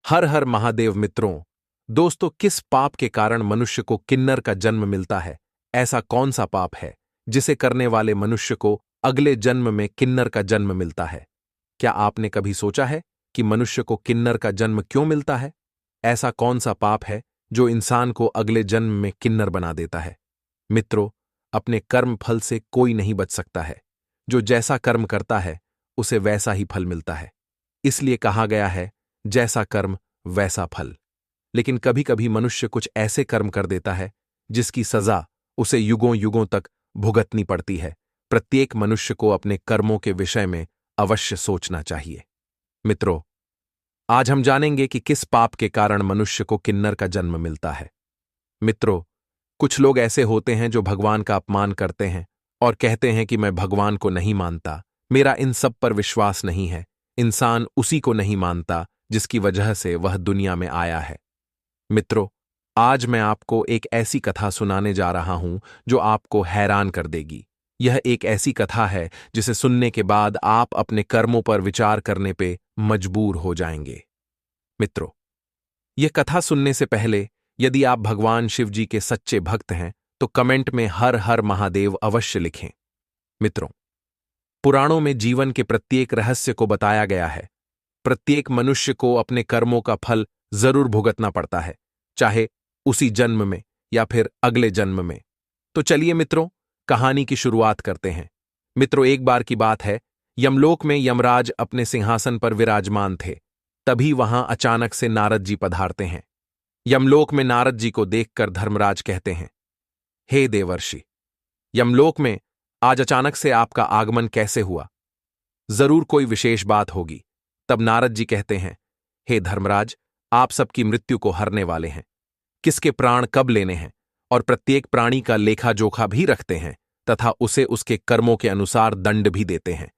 हर हर महादेव मित्रों। दोस्तों, किस पाप के कारण मनुष्य को किन्नर का जन्म मिलता है? ऐसा कौन सा पाप है जिसे करने वाले मनुष्य को अगले जन्म में किन्नर का जन्म मिलता है? क्या आपने कभी सोचा है कि मनुष्य को किन्नर का जन्म क्यों मिलता है? ऐसा कौन सा पाप है जो इंसान को अगले जन्म में किन्नर बना देता है? मित्रों, अपने कर्म फल से कोई नहीं बच सकता है। जो जैसा कर्म करता है उसे वैसा ही फल मिलता है। इसलिए कहा गया है, जैसा कर्म वैसा फल। लेकिन कभी कभी मनुष्य कुछ ऐसे कर्म कर देता है जिसकी सजा उसे युगों युगों तक भुगतनी पड़ती है। प्रत्येक मनुष्य को अपने कर्मों के विषय में अवश्य सोचना चाहिए। मित्रों, आज हम जानेंगे कि किस पाप के कारण मनुष्य को किन्नर का जन्म मिलता है। मित्रों, कुछ लोग ऐसे होते हैं जो भगवान का अपमान करते हैं और कहते हैं कि मैं भगवान को नहीं मानता, मेरा इन सब पर विश्वास नहीं है। इंसान उसी को नहीं मानता जिसकी वजह से वह दुनिया में आया है। मित्रों, आज मैं आपको एक ऐसी कथा सुनाने जा रहा हूं जो आपको हैरान कर देगी। यह एक ऐसी कथा है जिसे सुनने के बाद आप अपने कर्मों पर विचार करने पे मजबूर हो जाएंगे। मित्रों, यह कथा सुनने से पहले यदि आप भगवान शिव जी के सच्चे भक्त हैं तो कमेंट में हर हर महादेव अवश्य लिखें। मित्रों, पुराणों में जीवन के प्रत्येक रहस्य को बताया गया है। प्रत्येक मनुष्य को अपने कर्मों का फल जरूर भुगतना पड़ता है, चाहे उसी जन्म में या फिर अगले जन्म में। तो चलिए मित्रों, कहानी की शुरुआत करते हैं। मित्रों, एक बार की बात है, यमलोक में यमराज अपने सिंहासन पर विराजमान थे। तभी वहां अचानक से नारद जी पधारते हैं। यमलोक में नारद जी को देखकर धर्मराज कहते हैं, हे देवर्षि, यमलोक में आज अचानक से आपका आगमन कैसे हुआ? जरूर कोई विशेष बात होगी। तब नारद जी कहते हैं, हे धर्मराज, आप सबकी मृत्यु को हरने वाले हैं। किसके प्राण कब लेने हैं और प्रत्येक प्राणी का लेखा जोखा भी रखते हैं तथा उसे उसके कर्मों के अनुसार दंड भी देते हैं।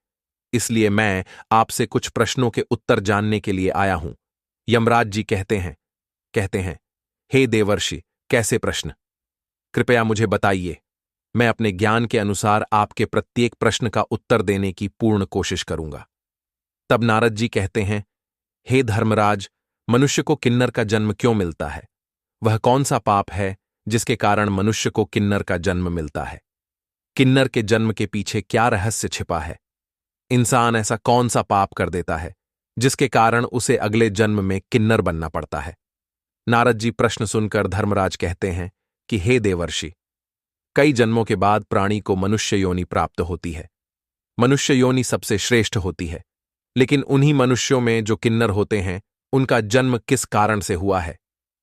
इसलिए मैं आपसे कुछ प्रश्नों के उत्तर जानने के लिए आया हूं। यमराज जी कहते हैं, हे देवर्षि, कैसे प्रश्न? कृपया मुझे बताइए। मैं अपने ज्ञान के अनुसार आपके प्रत्येक प्रश्न का उत्तर देने की पूर्ण कोशिश करूंगा। तब नारद जी कहते हैं, हे धर्मराज, मनुष्य को किन्नर का जन्म क्यों मिलता है? वह कौन सा पाप है जिसके कारण मनुष्य को किन्नर का जन्म मिलता है? किन्नर के जन्म के पीछे क्या रहस्य छिपा है? इंसान ऐसा कौन सा पाप कर देता है जिसके कारण उसे अगले जन्म में किन्नर बनना पड़ता है? नारद जी प्रश्न सुनकर धर्मराज कहते हैं कि हे देवर्षि, कई जन्मों के बाद प्राणी को मनुष्य योनि प्राप्त होती है। मनुष्य योनि सबसे श्रेष्ठ होती है। लेकिन उन्हीं मनुष्यों में जो किन्नर होते हैं, उनका जन्म किस कारण से हुआ है,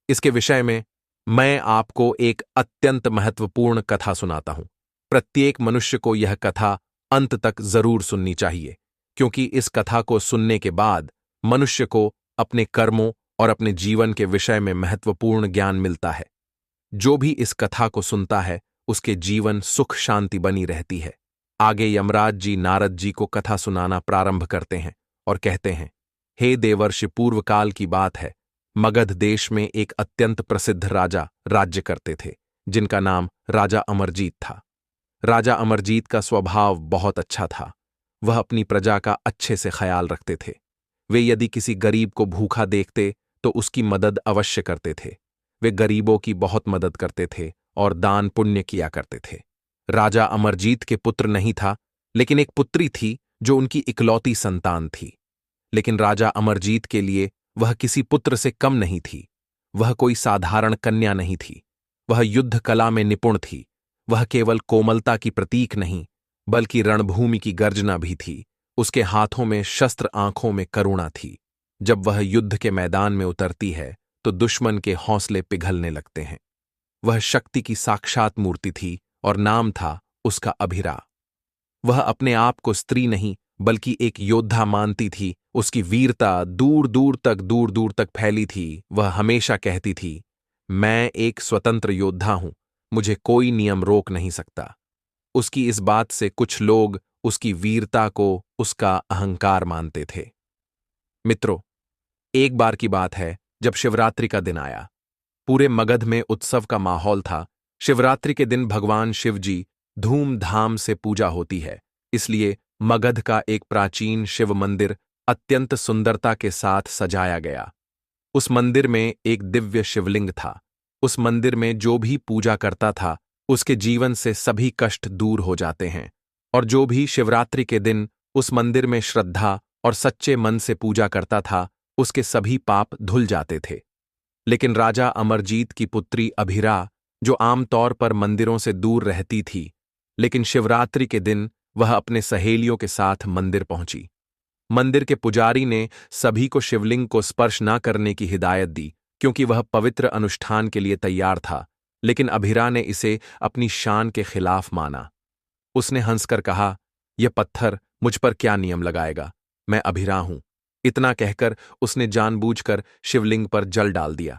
इसके विषय में मैं आपको एक अत्यंत महत्वपूर्ण कथा सुनाता हूं। प्रत्येक मनुष्य को यह कथा अंत तक जरूर सुननी चाहिए, क्योंकि इस कथा को सुनने के बाद मनुष्य को अपने कर्मों और अपने जीवन के विषय में महत्वपूर्ण ज्ञान मिलता है। जो भी इस कथा को सुनता है उसके जीवन सुख शांति बनी रहती है। आगे यमराज जी नारद जी को कथा सुनाना प्रारंभ करते हैं और कहते हैं, हे देवर्षि, पूर्व काल की बात है। मगध देश में एक अत्यंत प्रसिद्ध राजा राज्य करते थे, जिनका नाम राजा अमरजीत था। राजा अमरजीत का स्वभाव बहुत अच्छा था। वह अपनी प्रजा का अच्छे से ख्याल रखते थे। वे यदि किसी गरीब को भूखा देखते तो उसकी मदद अवश्य करते थे। वे गरीबों की बहुत मदद करते थे और दान पुण्य किया करते थे। राजा अमरजीत के पुत्र नहीं था, लेकिन एक पुत्री थी जो उनकी इकलौती संतान थी। लेकिन राजा अमरजीत के लिए वह किसी पुत्र से कम नहीं थी। वह कोई साधारण कन्या नहीं थी। वह युद्ध कला में निपुण थी। वह केवल कोमलता की प्रतीक नहीं, बल्कि रणभूमि की गर्जना भी थी। उसके हाथों में शस्त्र, आंखों में करुणा थी। जब वह युद्ध के मैदान में उतरती है तो दुश्मन के हौसले पिघलने लगते हैं। वह शक्ति की साक्षात मूर्ति थी और नाम था उसका अभिरा। वह अपने आप को स्त्री नहीं बल्कि एक योद्धा मानती थी। उसकी वीरता दूर दूर तक फैली थी। वह हमेशा कहती थी, मैं एक स्वतंत्र योद्धा हूं, मुझे कोई नियम रोक नहीं सकता। उसकी इस बात से कुछ लोग उसकी वीरता को उसका अहंकार मानते थे। मित्रों, एक बार की बात है, जब शिवरात्रि का दिन आया। पूरे मगध में उत्सव का माहौल था। शिवरात्रि के दिन भगवान शिव जी धूमधाम से पूजा होती है, इसलिए मगध का एक प्राचीन शिव मंदिर अत्यंत सुंदरता के साथ सजाया गया। उस मंदिर में एक दिव्य शिवलिंग था। उस मंदिर में जो भी पूजा करता था उसके जीवन से सभी कष्ट दूर हो जाते हैं, और जो भी शिवरात्रि के दिन उस मंदिर में श्रद्धा और सच्चे मन से पूजा करता था उसके सभी पाप धुल जाते थे। लेकिन राजा अमरजीत की पुत्री अभिरा, जो आमतौर पर मंदिरों से दूर रहती थी, लेकिन शिवरात्रि के दिन वह अपने सहेलियों के साथ मंदिर पहुंची। मंदिर के पुजारी ने सभी को शिवलिंग को स्पर्श न करने की हिदायत दी, क्योंकि वह पवित्र अनुष्ठान के लिए तैयार था, लेकिन अभिरा ने इसे अपनी शान के खिलाफ माना। उसने हंसकर कहा, यह पत्थर मुझ पर क्या नियम लगाएगा, मैं अभिरा हूं। इतना कहकर उसने जानबूझकर शिवलिंग पर जल डाल दिया,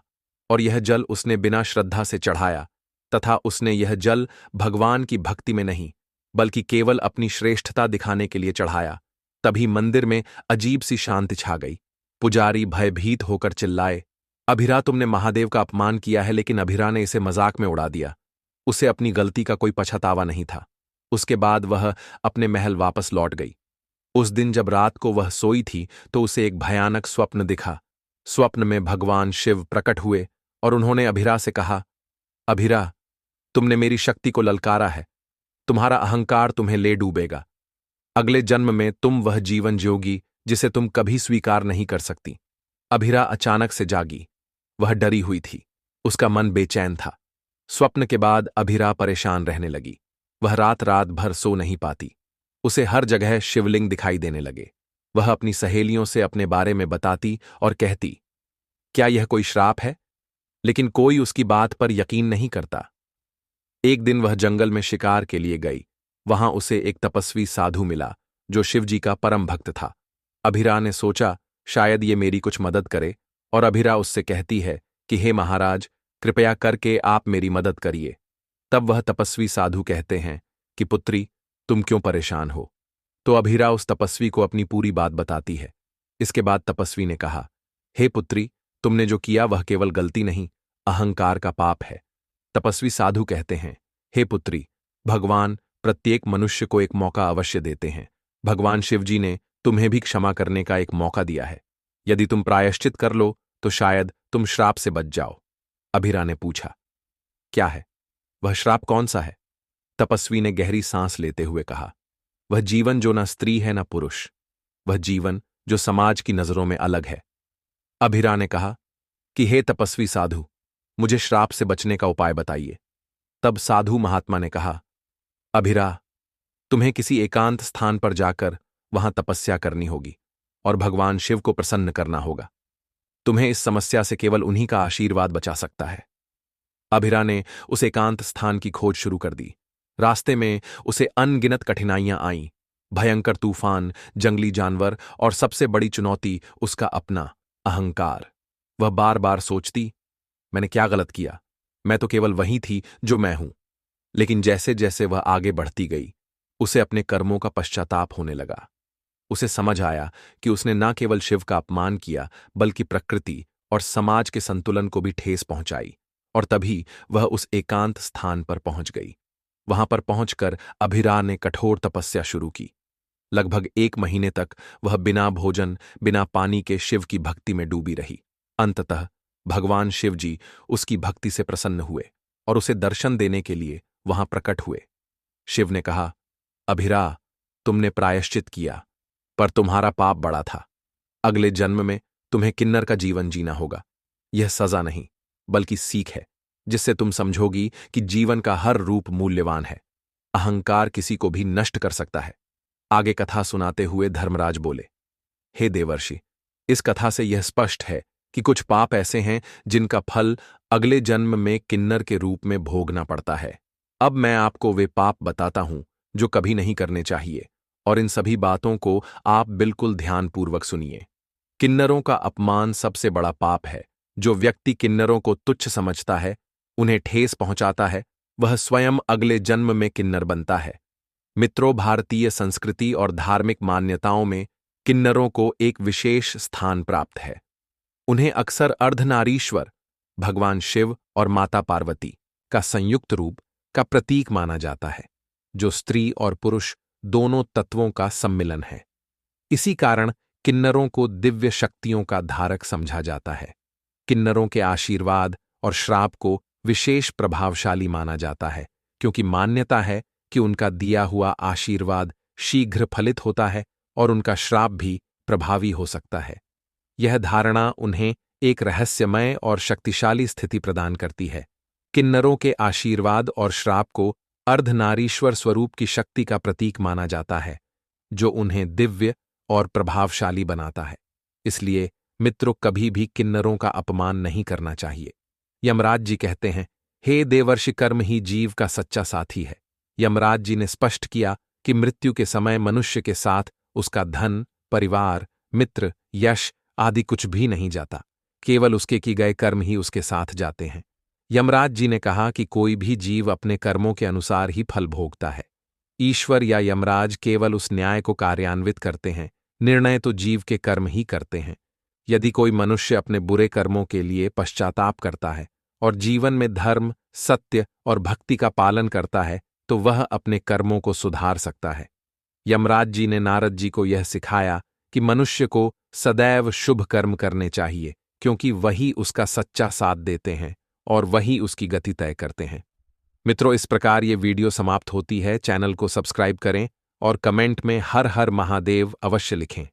और यह जल उसने बिना श्रद्धा से चढ़ाया, तथा उसने यह जल भगवान की भक्ति में नहीं बल्कि केवल अपनी श्रेष्ठता दिखाने के लिए चढ़ाया। तभी मंदिर में अजीब सी शांति छा गई। पुजारी भयभीत होकर चिल्लाए, अभिरा, तुमने महादेव का अपमान किया है। लेकिन अभिरा ने इसे मजाक में उड़ा दिया। उसे अपनी गलती का कोई पछतावा नहीं था। उसके बाद वह अपने महल वापस लौट गई। उस दिन जब रात को वह सोई थी तो उसे एक भयानक स्वप्न दिखा। स्वप्न में भगवान शिव प्रकट हुए और उन्होंने अभिरा से कहा, अभिरा, तुमने मेरी शक्ति को ललकारा है। तुम्हारा अहंकार तुम्हें ले डूबेगा। अगले जन्म में तुम वह जीवन जियोगी जिसे तुम कभी स्वीकार नहीं कर सकती। अभिरा अचानक से जागी। वह डरी हुई थी। उसका मन बेचैन था। स्वप्न के बाद अभिरा परेशान रहने लगी। वह रात रात भर सो नहीं पाती। उसे हर जगह शिवलिंग दिखाई देने लगे। वह अपनी सहेलियों से अपने बारे में बताती और कहती, क्या यह कोई श्राप है? लेकिन कोई उसकी बात पर यकीन नहीं करता। एक दिन वह जंगल में शिकार के लिए गई। वहां उसे एक तपस्वी साधु मिला जो शिवजी का परम भक्त था। अभिरा ने सोचा, शायद ये मेरी कुछ मदद करे, और अभिरा उससे कहती है कि हे महाराज, कृपया करके आप मेरी मदद करिए। तब वह तपस्वी साधु कहते हैं कि पुत्री, तुम क्यों परेशान हो? तो अभिरा उस तपस्वी को अपनी पूरी बात बताती है। इसके बाद तपस्वी ने कहा, हे पुत्री, तुमने जो किया वह केवल गलती नहीं, अहंकार का पाप है। तपस्वी साधु कहते हैं, हे पुत्री, भगवान प्रत्येक मनुष्य को एक मौका अवश्य देते हैं। भगवान शिवजी ने तुम्हें भी क्षमा करने का एक मौका दिया है। यदि तुम प्रायश्चित कर लो तो शायद तुम श्राप से बच जाओ। अभिरा ने पूछा, क्या है वह श्राप? कौन सा है? तपस्वी ने गहरी सांस लेते हुए कहा, वह जीवन जो न स्त्री है न पुरुष, वह जीवन जो समाज की नजरों में अलग है। अभिरा ने कहा कि हे तपस्वी साधु, मुझे श्राप से बचने का उपाय बताइए। तब साधु महात्मा ने कहा, अभिरा, तुम्हें किसी एकांत स्थान पर जाकर वहां तपस्या करनी होगी और भगवान शिव को प्रसन्न करना होगा। तुम्हें इस समस्या से केवल उन्हीं का आशीर्वाद बचा सकता है। अभिरा ने उस एकांत स्थान की खोज शुरू कर दी। रास्ते में उसे अनगिनत कठिनाइयां आईं। भयंकर तूफान, जंगली जानवर और सबसे बड़ी चुनौती उसका अपना अहंकार। वह बार बार सोचती, मैंने क्या गलत किया? मैं तो केवल वही थी जो मैं हूं। लेकिन जैसे जैसे वह आगे बढ़ती गई, उसे अपने कर्मों का पश्चाताप होने लगा। उसे समझ आया कि उसने न केवल शिव का अपमान किया बल्कि प्रकृति और समाज के संतुलन को भी ठेस पहुंचाई। और तभी वह उस एकांत स्थान पर पहुंच गई। वहां पर पहुंचकर अभिरा ने कठोर तपस्या शुरू की। लगभग 1 महीने तक वह बिना भोजन, बिना पानी के शिव की भक्ति में डूबी रही। अंततः भगवान शिवजी उसकी भक्ति से प्रसन्न हुए और उसे दर्शन देने के लिए वहां प्रकट हुए। शिव ने कहा, अभिरा, तुमने प्रायश्चित किया, पर तुम्हारा पाप बड़ा था। अगले जन्म में तुम्हें किन्नर का जीवन जीना होगा। यह सजा नहीं बल्कि सीख है, जिससे तुम समझोगी कि जीवन का हर रूप मूल्यवान है। अहंकार किसी को भी नष्ट कर सकता है। आगे कथा सुनाते हुए धर्मराज बोले, हे देवर्षि, इस कथा से यह स्पष्ट है कि कुछ पाप ऐसे हैं जिनका फल अगले जन्म में किन्नर के रूप में भोगना पड़ता है। अब मैं आपको वे पाप बताता हूं जो कभी नहीं करने चाहिए, और इन सभी बातों को आप बिल्कुल ध्यानपूर्वक सुनिए। किन्नरों का अपमान सबसे बड़ा पाप है। जो व्यक्ति किन्नरों को तुच्छ समझता है, उन्हें ठेस पहुंचाता है, वह स्वयं अगले जन्म में किन्नर बनता है। मित्रों, भारतीय संस्कृति और धार्मिक मान्यताओं में किन्नरों को एक विशेष स्थान प्राप्त है। उन्हें अक्सर अर्धनारीश्वर, भगवान शिव और माता पार्वती का संयुक्त रूप का प्रतीक माना जाता है, जो स्त्री और पुरुष दोनों तत्वों का सम्मिलन है। इसी कारण किन्नरों को दिव्य शक्तियों का धारक समझा जाता है। किन्नरों के आशीर्वाद और श्राप को विशेष प्रभावशाली माना जाता है, क्योंकि मान्यता है कि उनका दिया हुआ आशीर्वाद शीघ्र फलित होता है और उनका श्राप भी प्रभावी हो सकता है। यह धारणा उन्हें एक रहस्यमय और शक्तिशाली स्थिति प्रदान करती है। किन्नरों के आशीर्वाद और श्राप को अर्धनारीश्वर स्वरूप की शक्ति का प्रतीक माना जाता है, जो उन्हें दिव्य और प्रभावशाली बनाता है। इसलिए मित्रों, कभी भी किन्नरों का अपमान नहीं करना चाहिए। यमराज जी कहते हैं, हे देवर्षि, कर्म ही जीव का सच्चा साथी है। यमराज जी ने स्पष्ट किया कि मृत्यु के समय मनुष्य के साथ उसका धन, परिवार, मित्र, यश आदि कुछ भी नहीं जाता, केवल उसके किए गए कर्म ही उसके साथ जाते हैं। यमराज जी ने कहा कि कोई भी जीव अपने कर्मों के अनुसार ही फल भोगता है। ईश्वर या यमराज केवल उस न्याय को कार्यान्वित करते हैं, निर्णय तो जीव के कर्म ही करते हैं। यदि कोई मनुष्य अपने बुरे कर्मों के लिए पश्चाताप करता है और जीवन में धर्म, सत्य और भक्ति का पालन करता है, तो वह अपने कर्मों को सुधार सकता है। यमराज जी ने नारद जी को यह सिखाया कि मनुष्य को सदैव शुभ कर्म करने चाहिए, क्योंकि वही उसका सच्चा साथ देते हैं और वही उसकी गति तय करते हैं। मित्रों, इस प्रकार ये वीडियो समाप्त होती है। चैनल को सब्सक्राइब करें और कमेंट में हर हर महादेव अवश्य लिखें।